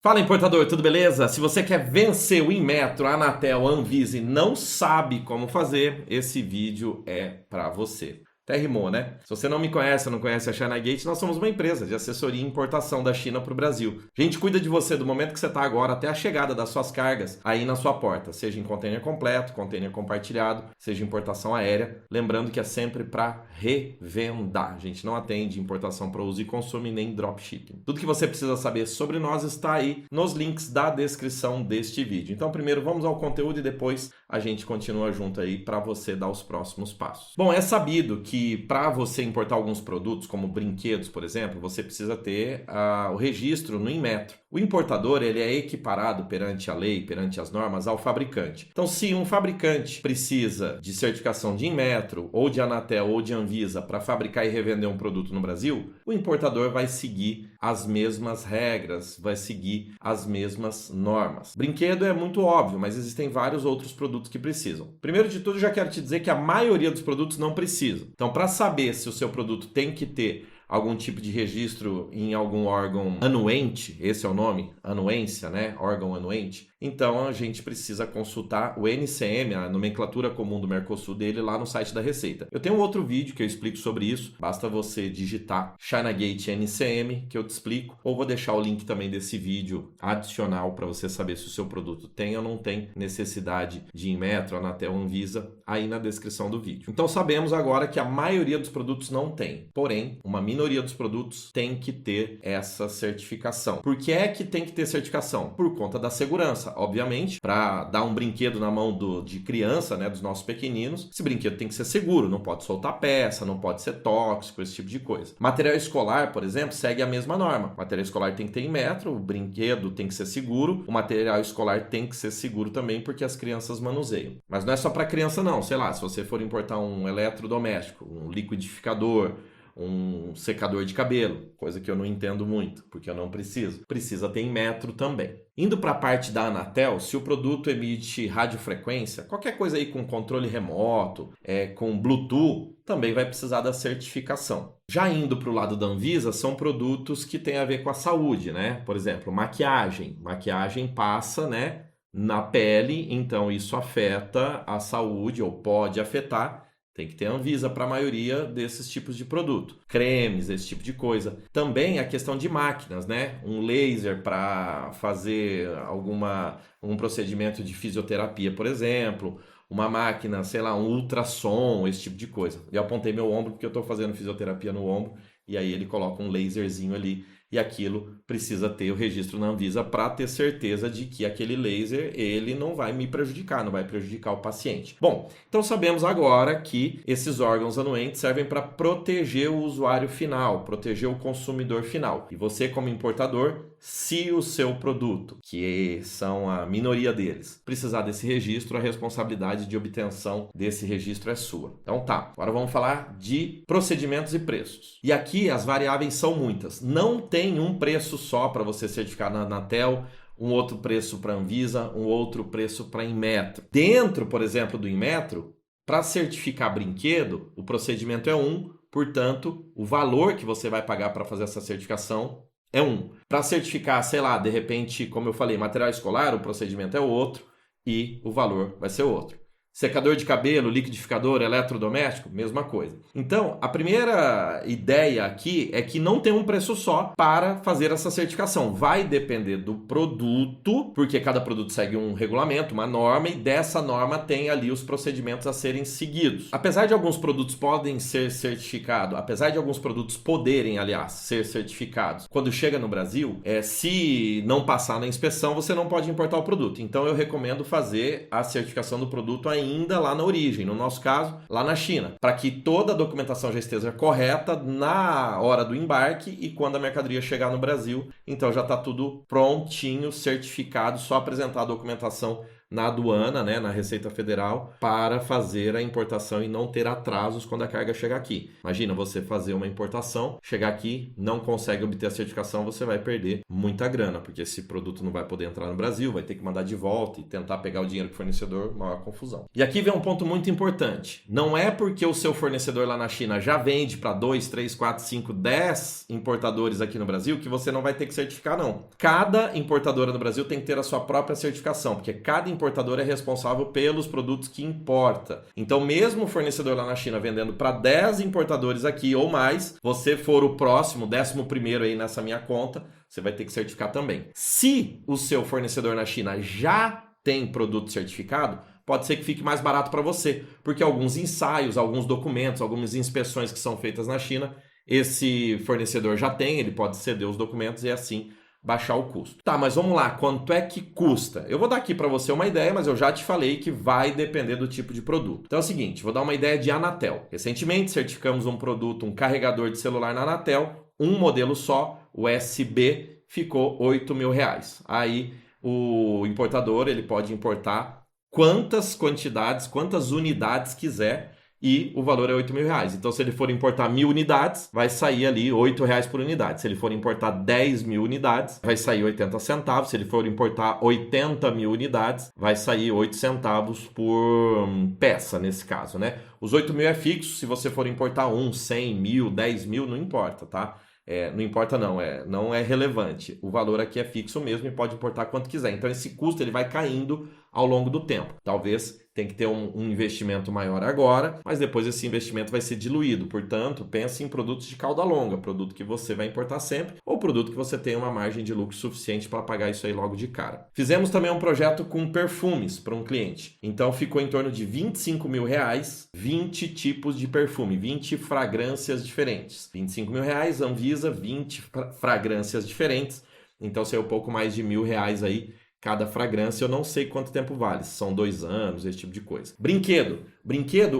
Fala importador, tudo beleza? Se você quer vencer o Inmetro, a Anatel, a Anvisa e não sabe como fazer, esse vídeo é para você. Até rimou, né? Se você não me conhece ou não conhece a China Gate, nós somos uma empresa de assessoria e importação da China para o Brasil. A gente cuida de você do momento que você está agora até a chegada das suas cargas aí na sua porta, seja em container completo, container compartilhado, seja importação aérea. Lembrando que é sempre para revendar. A gente não atende importação para uso e consumo e nem dropshipping. Tudo que você precisa saber sobre nós está aí nos links da descrição deste vídeo. Então, primeiro vamos ao conteúdo e depois a gente continua junto aí para você dar os próximos passos. Bom, é sabido que para você importar alguns produtos, como brinquedos, por exemplo, você precisa ter o registro no Inmetro. O importador ele é equiparado perante a lei, perante as normas, ao fabricante. Então, se um fabricante precisa de certificação de Inmetro, ou de Anatel, ou de Anvisa para fabricar e revender um produto no Brasil, o importador vai seguir as mesmas regras, vai seguir as mesmas normas. Brinquedo é muito óbvio, mas existem vários outros produtos que precisam. Primeiro de tudo, já quero te dizer que a maioria dos produtos não precisa. Então, para saber se o seu produto tem que ter algum tipo de registro em algum órgão anuente, esse é o nome, anuência, né? Órgão anuente. Então a gente precisa consultar o NCM, a nomenclatura comum do Mercosul dele, lá no site da Receita. Eu tenho um outro vídeo que eu explico sobre isso, basta você digitar ChinaGate NCM que eu te explico, ou vou deixar o link também desse vídeo adicional para você saber se o seu produto tem ou não tem necessidade de Inmetro, Anatel, Anvisa, aí na descrição do vídeo. Então sabemos agora que a maioria dos produtos não tem, porém, uma minoria dos produtos tem que ter essa certificação. Por que é que tem que ter certificação? Por conta da segurança. Obviamente, para dar um brinquedo na mão de criança, né, dos nossos pequeninos, esse brinquedo tem que ser seguro, não pode soltar peça, não pode ser tóxico, esse tipo de coisa. Material escolar, por exemplo, segue a mesma norma. O material escolar tem que ter em metro, o brinquedo tem que ser seguro, o material escolar tem que ser seguro também porque as crianças manuseiam. Mas não é só para criança não, sei lá, se você for importar um eletrodoméstico, um liquidificador, um secador de cabelo, coisa que eu não entendo muito, porque eu não preciso. Precisa ter em metro também. Indo para a parte da Anatel, se o produto emite radiofrequência, qualquer coisa aí com controle remoto, com Bluetooth, também vai precisar da certificação. Já indo para o lado da Anvisa, são produtos que têm a ver com a saúde, né? Por exemplo, maquiagem. Maquiagem passa, né, na pele, então isso afeta a saúde ou pode afetar. Tem que ter Anvisa para a maioria desses tipos de produto. Cremes, esse tipo de coisa. Também a questão de máquinas, né? Um laser para fazer um procedimento de fisioterapia, por exemplo. Uma máquina, sei lá, um ultrassom, esse tipo de coisa. Eu apontei meu ombro porque eu estou fazendo fisioterapia no ombro e aí ele coloca um laserzinho ali e aquilo precisa ter o registro na Anvisa para ter certeza de que aquele laser ele não vai me prejudicar, não vai prejudicar o paciente. Bom, então sabemos agora que esses órgãos anuentes servem para proteger o usuário final, proteger o consumidor final. E você, como importador, se o seu produto, que são a minoria deles, precisar desse registro, a responsabilidade de obtenção desse registro é sua. Então tá, agora vamos falar de procedimentos e preços. E aqui as variáveis são muitas. Não tem um preço só para você certificar na Anatel, um outro preço para Anvisa, um outro preço para Inmetro. Dentro, por exemplo, do Inmetro, para certificar brinquedo, o procedimento é um, portanto, o valor que você vai pagar para fazer essa certificação é um. Para certificar, sei lá, de repente, como eu falei, material escolar, o procedimento é outro e o valor vai ser outro. Secador de cabelo, liquidificador, eletrodoméstico, mesma coisa. Então, a primeira ideia aqui é que não tem um preço só para fazer essa certificação. Vai depender do produto, porque cada produto segue um regulamento, uma norma, e dessa norma tem ali os procedimentos a serem seguidos. Apesar de alguns produtos poderem ser certificados, apesar de alguns produtos poderem, aliás, ser certificados, quando chega no Brasil, se não passar na inspeção, você não pode importar o produto. Então, eu recomendo fazer a certificação do produto ainda lá na origem, no nosso caso, lá na China, para que toda a documentação já esteja correta na hora do embarque e quando a mercadoria chegar no Brasil, então já está tudo prontinho, certificado, só apresentar a documentação na aduana, né, na Receita Federal, para fazer a importação e não ter atrasos quando a carga chegar aqui. Imagina você fazer uma importação, chegar aqui, não consegue obter a certificação, você vai perder muita grana, porque esse produto não vai poder entrar no Brasil, vai ter que mandar de volta e tentar pegar o dinheiro do fornecedor, maior confusão. E aqui vem um ponto muito importante. Não é porque o seu fornecedor lá na China já vende para 2, 3, 4, 5, 10 importadores aqui no Brasil que você não vai ter que certificar, não. Cada importadora no Brasil tem que ter a sua própria certificação, porque cada importador é responsável pelos produtos que importa. Então, mesmo o fornecedor lá na China vendendo para 10 importadores aqui ou mais, você for o próximo, 11º aí nessa minha conta, você vai ter que certificar também. Se o seu fornecedor na China já tem produto certificado, pode ser que fique mais barato para você, porque alguns ensaios, alguns documentos, algumas inspeções que são feitas na China, esse fornecedor já tem, ele pode ceder os documentos e assim baixar o custo. Tá, mas vamos lá, quanto é que custa? Eu vou dar aqui para você uma ideia, mas eu já te falei que vai depender do tipo de produto. Então é o seguinte, vou dar uma ideia de Anatel. Recentemente certificamos um produto, um carregador de celular na Anatel, um modelo só, o SB, ficou R$8.000. Aí o importador ele pode importar quantas quantidades, quantas unidades quiser, e o valor é R$8.000. Então, se ele for importar 1.000 unidades, vai sair ali R$8 por unidade. Se ele for importar 10.000 unidades, vai sair 80 centavos. Se ele for importar 80.000 unidades, vai sair 8 centavos por peça, nesse caso, né? Os 8.000 é fixo. Se você for importar 100, 1.000, 10.000, não importa, tá? Não importa não é relevante. O valor aqui é fixo mesmo e pode importar quanto quiser. Então esse custo ele vai caindo ao longo do tempo. Talvez tenha que ter um investimento maior agora, mas depois esse investimento vai ser diluído. Portanto, pense em produtos de cauda longa, produto que você vai importar sempre ou produto que você tem uma margem de lucro suficiente para pagar isso aí logo de cara. Fizemos também um projeto com perfumes para um cliente. Então ficou em torno de R$25.000, 20 tipos de perfume, 20 fragrâncias diferentes. R$25.000, Anvisa, 20 fragrâncias diferentes. Então saiu um pouco mais de R$1.000 aí cada fragrância. Eu não sei quanto tempo vale, são 2 anos, esse tipo de coisa. Brinquedo,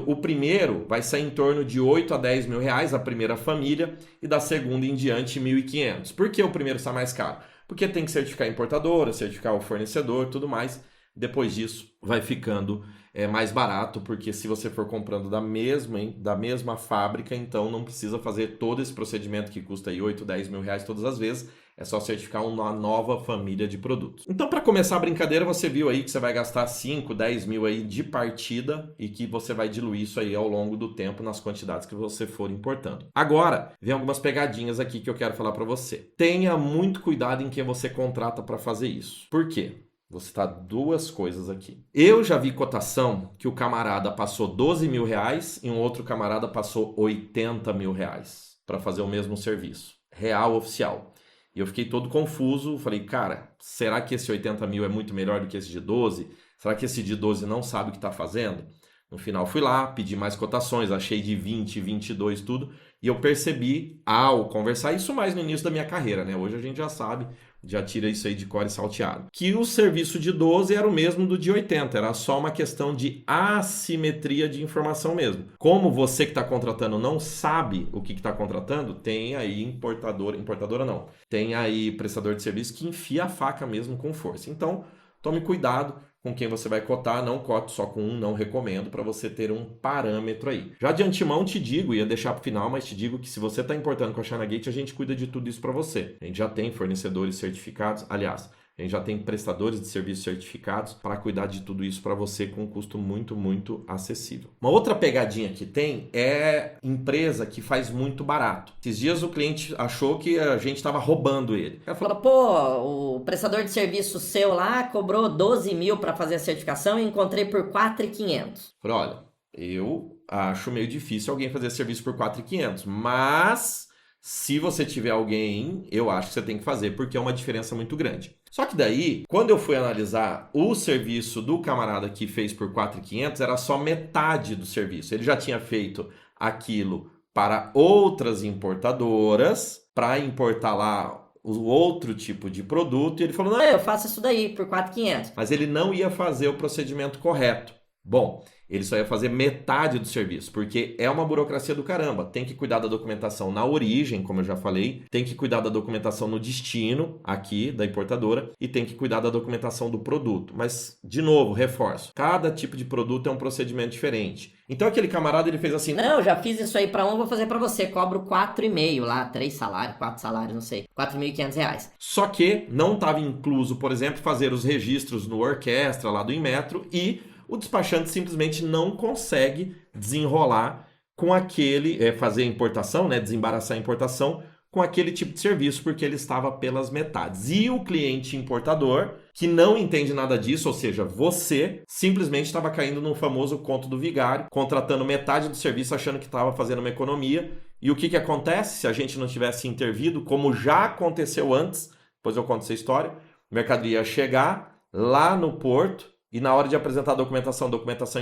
o primeiro vai sair em torno de 8 a 10 mil reais, a primeira família, e da segunda em diante 1.500. Por que o primeiro está mais caro? Porque tem que certificar a importadora, certificar o fornecedor, tudo mais. Depois disso vai ficando mais barato, porque se você for comprando da mesma fábrica, então não precisa fazer todo esse procedimento que custa aí 8, 10 mil reais todas as vezes. É só certificar uma nova família de produtos. Então, para começar a brincadeira, você viu aí que você vai gastar 5, 10 mil aí de partida e que você vai diluir isso aí ao longo do tempo nas quantidades que você for importando. Agora, vem algumas pegadinhas aqui que eu quero falar para você. Tenha muito cuidado em quem você contrata para fazer isso. Por quê? Vou citar 2 coisas aqui. Eu já vi cotação que o camarada passou 12 mil reais e um outro camarada passou 80 mil reais para fazer o mesmo serviço. Real oficial. E eu fiquei todo confuso, falei, cara, será que esse 80 mil é muito melhor do que esse de 12? Será que esse de 12 não sabe o que está fazendo? No final fui lá, pedi mais cotações, achei de 20, 22, tudo, e eu percebi, ao conversar, isso mais no início da minha carreira, né? Hoje a gente já sabe, já tira isso aí de cor e salteado, que o serviço de 12 era o mesmo do de 80, era só uma questão de assimetria de informação mesmo. Como você que está contratando não sabe o que está contratando, tem aí importadora não, tem aí prestador de serviço que enfia a faca mesmo com força. Então, tome cuidado com quem você vai cotar, não cote só com um, não recomendo, para você ter um parâmetro aí. Já de antemão te digo, ia deixar para o final, mas te digo que se você está importando com a ChinaGate, a gente cuida de tudo isso para você. A gente já tem fornecedores certificados, aliás, a gente já tem prestadores de serviços certificados para cuidar de tudo isso para você com um custo muito, muito acessível. Uma outra pegadinha que tem é empresa que faz muito barato. Esses dias o cliente achou que a gente estava roubando ele. Ela falou, pô, o prestador de serviço seu lá cobrou 12 mil para fazer a certificação e encontrei por 4.500. Falei, olha, eu acho meio difícil alguém fazer serviço por 4.500, mas se você tiver alguém, eu acho que você tem que fazer, porque é uma diferença muito grande. Só que daí, quando eu fui analisar o serviço do camarada que fez por 4.500, era só metade do serviço. Ele já tinha feito aquilo para outras importadoras, para importar lá o outro tipo de produto, e ele falou, não, eu faço isso daí por 4.500. mas ele não ia fazer o procedimento correto. Bom, ele só ia fazer metade do serviço, porque é uma burocracia do caramba. Tem que cuidar da documentação na origem, como eu já falei, tem que cuidar da documentação no destino, aqui, da importadora, e tem que cuidar da documentação do produto. Mas, de novo, reforço, cada tipo de produto é um procedimento diferente. Então aquele camarada, ele fez assim... Não, já fiz isso aí pra vou fazer pra você, cobro 4,5 lá, 3 salários, 4 salários, não sei, R$4.500. Só que não estava incluso, por exemplo, fazer os registros no Orquestra, lá do Inmetro, e o despachante simplesmente não consegue desenrolar com aquele, fazer a importação, né, desembaraçar a importação com aquele tipo de serviço, porque ele estava pelas metades. E o cliente importador, que não entende nada disso, ou seja, você simplesmente estava caindo no famoso conto do vigário, contratando metade do serviço, achando que estava fazendo uma economia. E o que acontece se a gente não tivesse intervido, como já aconteceu antes, depois eu conto essa história, a mercadoria ia chegar lá no porto, e na hora de apresentar a documentação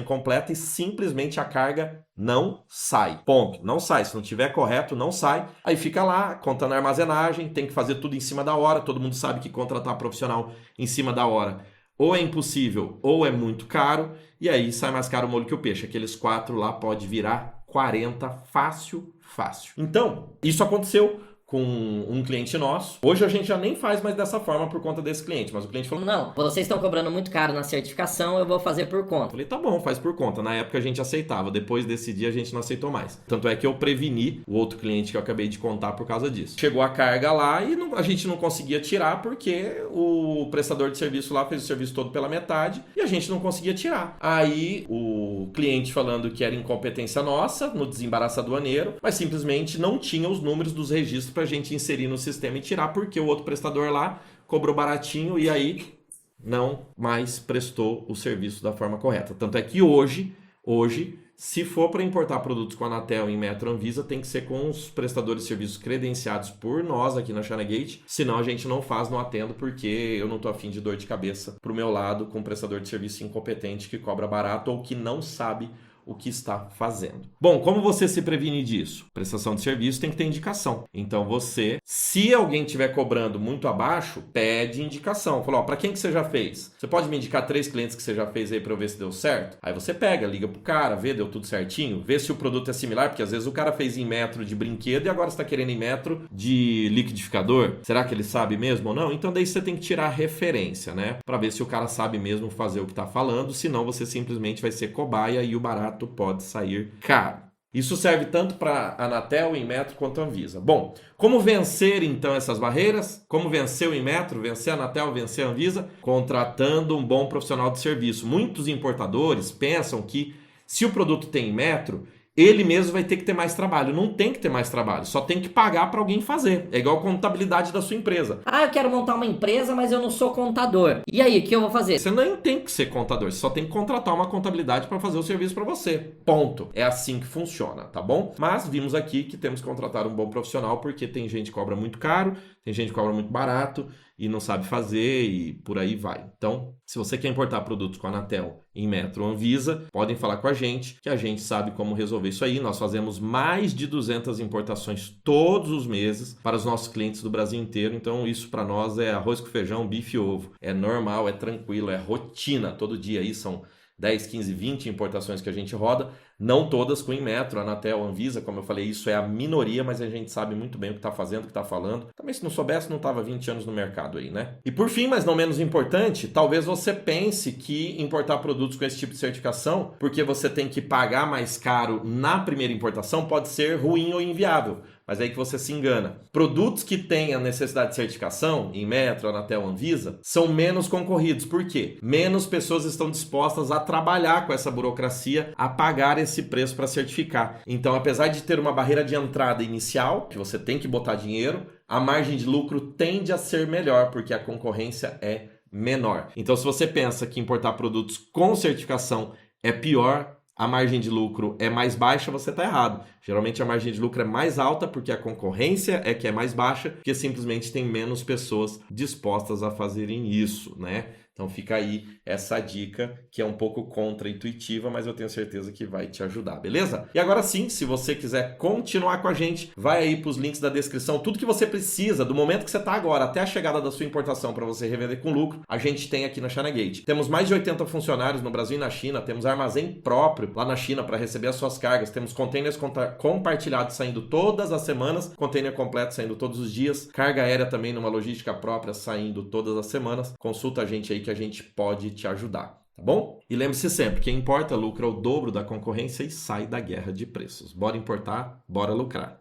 incompleta, e simplesmente a carga não sai. Ponto. Não sai. Se não tiver correto, não sai. Aí fica lá, contando a armazenagem, tem que fazer tudo em cima da hora. Todo mundo sabe que contratar profissional em cima da hora ou é impossível ou é muito caro. E aí sai mais caro o molho que o peixe. Aqueles 4 lá pode virar 40 fácil. Então, isso aconteceu com um cliente nosso. Hoje a gente já nem faz mais dessa forma por conta desse cliente, mas o cliente falou: não, vocês estão cobrando muito caro na certificação, eu vou fazer por conta. Eu falei: tá bom, faz por conta. Na época a gente aceitava, depois desse dia a gente não aceitou mais. Tanto é que eu preveni o outro cliente que eu acabei de contar por causa disso. Chegou a carga lá e a gente não conseguia tirar porque o prestador de serviço lá fez o serviço todo pela metade e a gente não conseguia tirar. Aí o cliente falando que era incompetência nossa no desembaraço aduaneiro, mas simplesmente não tinha os números dos registros pra gente inserir no sistema e tirar, porque o outro prestador lá cobrou baratinho e aí não mais prestou o serviço da forma correta. Tanto é que hoje, se for para importar produtos com a Anatel, Inmetro, Anvisa, tem que ser com os prestadores de serviços credenciados por nós aqui na ChinaGate, senão a gente não faz, não atendo, porque eu não tô afim de dor de cabeça pro meu lado com um prestador de serviço incompetente que cobra barato ou que não sabe o que está fazendo. Bom, como você se previne disso? Prestação de serviço tem que ter indicação. Então você, se alguém estiver cobrando muito abaixo, pede indicação. Fala: ó, para quem que você já fez? Você pode me indicar 3 clientes que você já fez aí para eu ver se deu certo? Aí você pega, liga pro cara, vê, deu tudo certinho, vê se o produto é similar, porque às vezes o cara fez Inmetro de brinquedo e agora está querendo Inmetro de liquidificador. Será que ele sabe mesmo ou não? Então daí você tem que tirar a referência, né? Para ver se o cara sabe mesmo fazer o que está falando, senão você simplesmente vai ser cobaia e o barato pode sair caro. Isso serve tanto para Anatel, Inmetro quanto Anvisa. Bom, como vencer então essas barreiras? Como vencer o Inmetro, vencer a Anatel, vencer a Anvisa? Contratando um bom profissional de serviço. Muitos importadores pensam que se o produto tem Inmetro, ele mesmo vai ter que ter mais trabalho. Não tem que ter mais trabalho, só tem que pagar para alguém fazer. É igual a contabilidade da sua empresa. Ah, eu quero montar uma empresa, mas eu não sou contador. E aí, o que eu vou fazer? Você nem tem que ser contador, você só tem que contratar uma contabilidade para fazer o serviço para você. Ponto. É assim que funciona, tá bom? Mas vimos aqui que temos que contratar um bom profissional, porque tem gente que cobra muito caro, tem gente que cobra muito barato e não sabe fazer e por aí vai. Então, se você quer importar produtos com a Anatel, Inmetro ou Anvisa, podem falar com a gente, que a gente sabe como resolver isso aí. Nós fazemos mais de 200 importações todos os meses para os nossos clientes do Brasil inteiro. Então, isso para nós é arroz com feijão, bife e ovo. É normal, é tranquilo, é rotina. Todo dia aí são 10, 15, 20 importações que a gente roda, não todas com Inmetro, Anatel, Anvisa, como eu falei, isso é a minoria, mas a gente sabe muito bem o que está fazendo, o que está falando. Também se não soubesse, não estava 20 anos no mercado aí, né? E por fim, mas não menos importante, talvez você pense que importar produtos com esse tipo de certificação, porque você tem que pagar mais caro na primeira importação, pode ser ruim ou inviável. Mas é aí que você se engana. Produtos que têm a necessidade de certificação, Inmetro, Anatel, Anvisa, são menos concorridos. Por quê? Menos pessoas estão dispostas a trabalhar com essa burocracia, a pagar esse preço para certificar. Então, apesar de ter uma barreira de entrada inicial, que você tem que botar dinheiro, a margem de lucro tende a ser melhor, porque a concorrência é menor. Então, se você pensa que importar produtos com certificação é pior, a margem de lucro é mais baixa, você está errado. Geralmente a margem de lucro é mais alta porque a concorrência é que é mais baixa, porque simplesmente tem menos pessoas dispostas a fazerem isso, né? Então fica aí essa dica que é um pouco contra-intuitiva, mas eu tenho certeza que vai te ajudar, beleza? E agora sim, se você quiser continuar com a gente, vai aí para os links da descrição. Tudo que você precisa, do momento que você está agora até a chegada da sua importação para você revender com lucro, a gente tem aqui na ChinaGate. Temos mais de 80 funcionários no Brasil e na China, temos armazém próprio lá na China para receber as suas cargas, temos containers compartilhados saindo todas as semanas, container completo saindo todos os dias, carga aérea também numa logística própria saindo todas as semanas. Consulta a gente aí que a gente pode te ajudar, tá bom? E lembre-se sempre, quem importa lucra o dobro da concorrência e sai da guerra de preços. Bora importar, bora lucrar.